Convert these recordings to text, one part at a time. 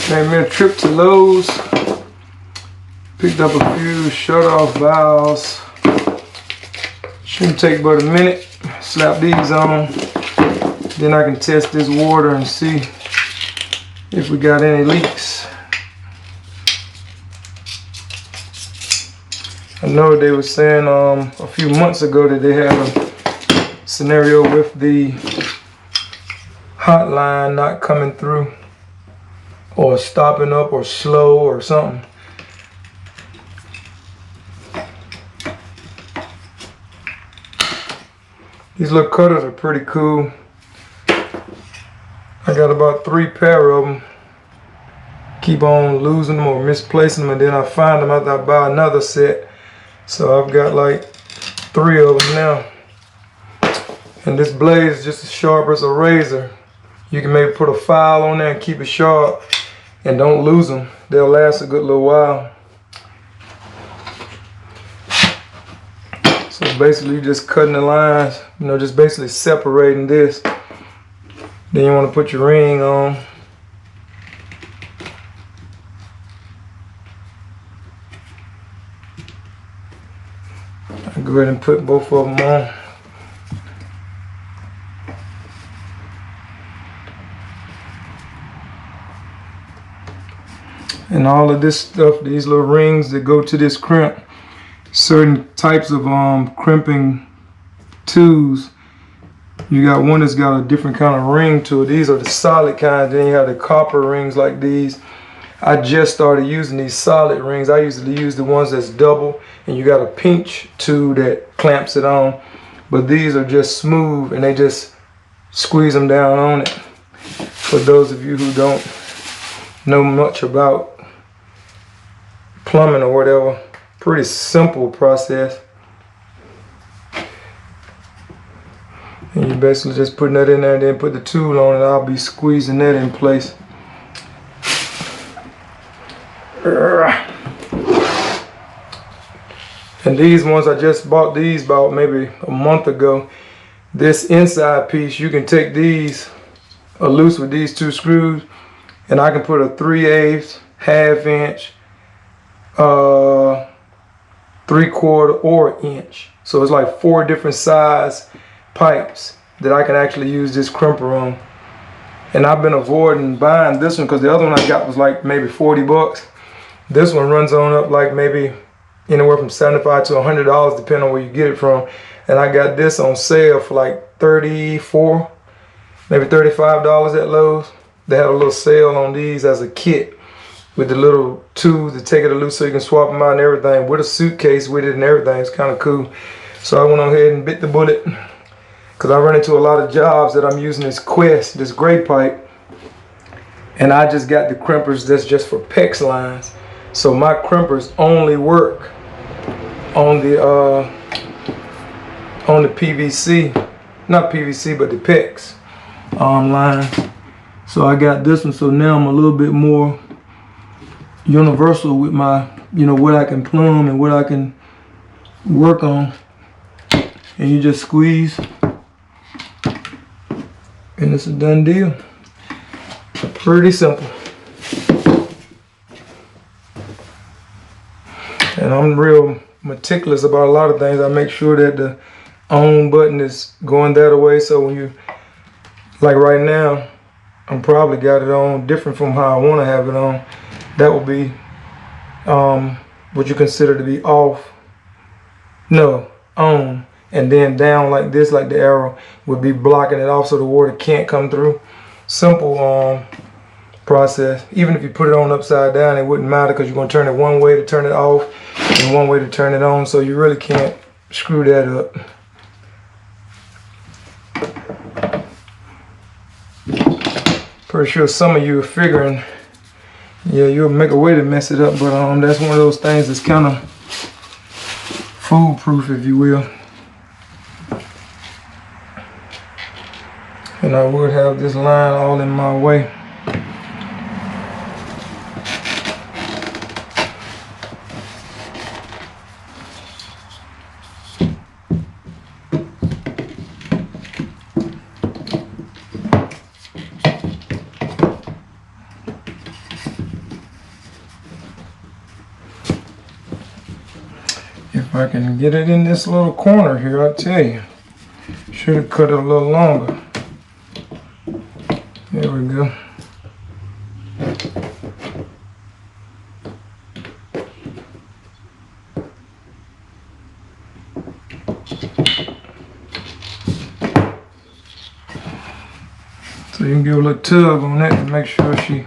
Made me a trip to Lowe's. Picked up a few shutoff valves. Shouldn't take but a minute. Slap these on. Then I can test this water and see if we got any leaks. I know they were saying a few months ago that they had a scenario with the hotline not coming through or stopping up or slow or something. These little cutters are pretty cool. I got about 3 pair of them. Keep on losing them or misplacing them, and then I find them after I buy another set. So I've got like 3 of them now. And this blade is just as sharp as a razor. You can maybe put a file on there and keep it sharp and don't lose them. They'll last a good little while. So basically just cutting the lines, you know, just basically separating this. Then you want to put your ring on. I'll go ahead and put both of them on. And all of this stuff, these little rings that go to this crimp, certain types of crimping tools, you got one that's got a different kind of ring to it. These are the solid kind. Then you have the copper rings like these. I just started using these solid rings. I usually use the ones that's double, and you got a pinch tool that clamps it on. But these are just smooth, and they just squeeze them down on it. For those of you who don't know much about plumbing or whatever, pretty simple process. And you basically just putting that in there and then put the tool on, and I'll be squeezing that in place. And these ones, I just bought these about maybe a month ago. This inside piece, you can take these loose with these 2 screws, and I can put a 3/8, ½ inch, 3/4 or inch. So it's like 4 different size pipes that I can actually use this crimper on. And I've been avoiding buying this one because the other one I got was like maybe 40 bucks. This one runs on up like maybe anywhere from $75 to $100 depending on where you get it from. And I got this on sale for like $34, maybe $35 at Lowe's. They had a little sale on these as a kit with the little tools to take it loose so you can swap them out and everything, with a suitcase with it and everything. It's kind of cool. So I went on ahead and bit the bullet because I run into a lot of jobs that I'm using this Quest, this gray pipe, and I just got the crimpers that's just for PEX lines. So my crimpers only work on the PVC, not PVC, but the PEX line. So I got this one, so now I'm a little bit more universal with my, you know, what I can plumb and what I can work on. And you just squeeze, and it's a done deal. Pretty simple. And I'm real meticulous about a lot of things. I make sure that the on button is going that way, so when you, like right now, I'm probably got it on different from how I want to have it on. That will be what you consider to be off. No, on. And then down like this, like the arrow, would be blocking it off so the water can't come through. Simple process. Even if you put it on upside down, it wouldn't matter because you're going to turn it one way to turn it off and one way to turn it on, so you really can't screw that up. Pretty sure some of you are figuring, yeah, you'll make a way to mess it up, but that's one of those things that's kind of foolproof, if you will. And I would have this line all in my way. If I can get it in this little corner here, I'll tell you. Should have cut it a little longer. There we go. So you can give a little tug on that to make sure she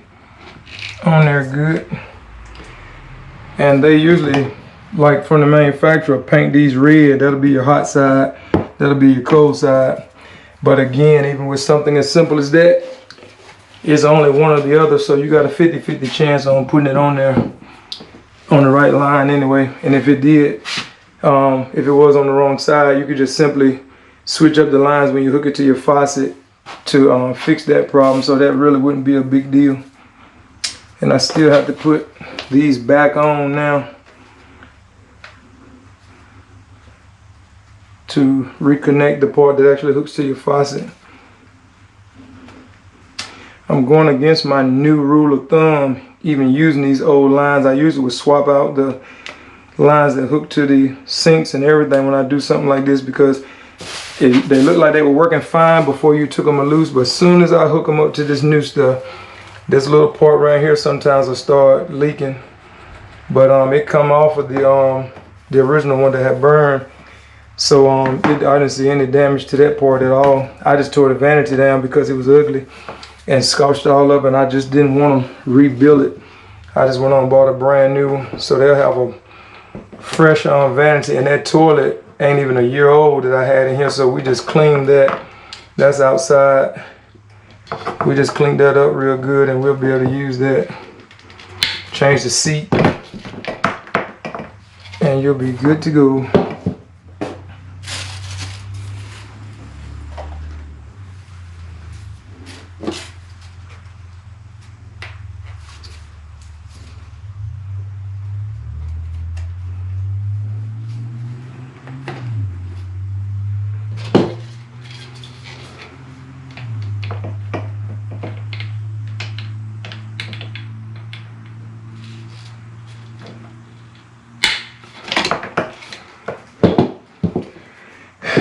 on there good. And they usually, like from the manufacturer, paint these red. That'll be your hot side. That'll be your cold side. But again, even with something as simple as that, it's only one or the other. So you got a 50-50 chance on putting it on there on the right line anyway. And if it did, if it was on the wrong side, you could just simply switch up the lines when you hook it to your faucet to fix that problem. So that really wouldn't be a big deal. And I still have to put these back on now to reconnect the part that actually hooks to your faucet. I'm going against my new rule of thumb, even using these old lines. I usually would swap out the lines that hook to the sinks and everything when I do something like this, because they look like they were working fine before you took them loose. But as soon as I hook them up to this new stuff, this little part right here sometimes will start leaking. But it come off of the original one that had burned. So I didn't see any damage to that part at all. I just tore the vanity down because it was ugly and scotched it all up, and I just didn't want to rebuild it. I just went on and bought a brand new one, so they'll have a fresh vanity. And that toilet ain't even a year old that I had in here, so we just cleaned that. That's outside. We just cleaned that up real good, and we'll be able to use that. Change the seat, and you'll be good to go.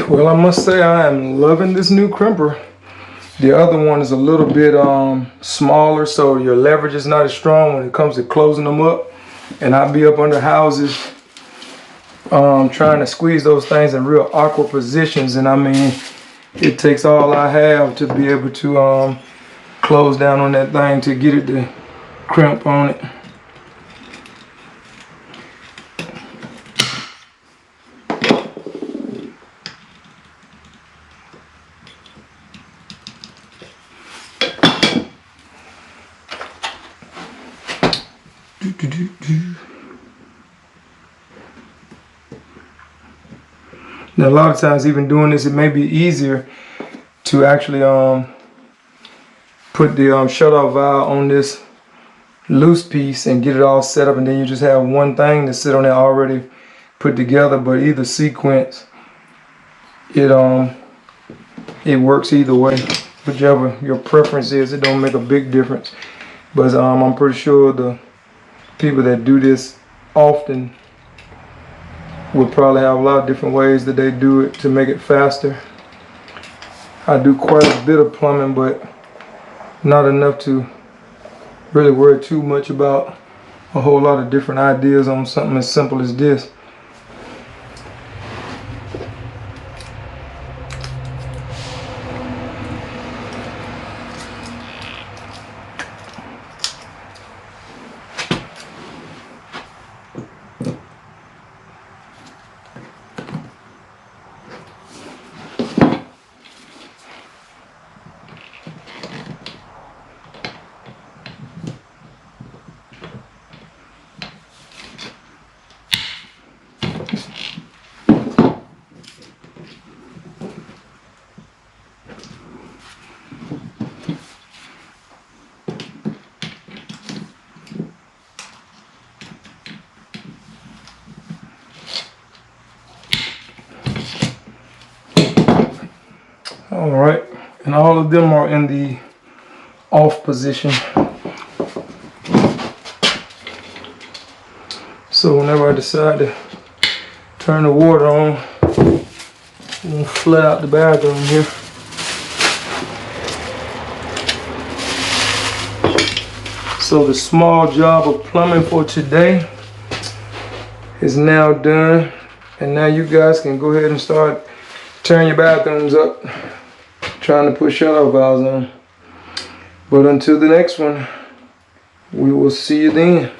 Well, I must say I am loving this new crimper. The other one is a little bit smaller, so your leverage is not as strong when it comes to closing them up. And I'll be up under houses trying to squeeze those things in real awkward positions. And I mean, it takes all I have to be able to close down on that thing to get it to crimp on it. Now a lot of times, even doing this, it may be easier to actually put the shutoff valve on this loose piece and get it all set up, and then you just have one thing to sit on there already put together. But either sequence, it works either way. Whichever your preference is, it don't make a big difference. But I'm pretty sure the people that do this often would probably have a lot of different ways that they do it to make it faster. I do quite a bit of plumbing, but not enough to really worry too much about a whole lot of different ideas on something as simple as this. All right, and all of them are in the off position. So whenever I decide to Turn the water on. I'm gonna flood out the bathroom here. So the small job of plumbing for today is now done. And now you guys can go ahead and start tearing your bathrooms up, trying to put shutoff valves on. But until the next one, we will see you then.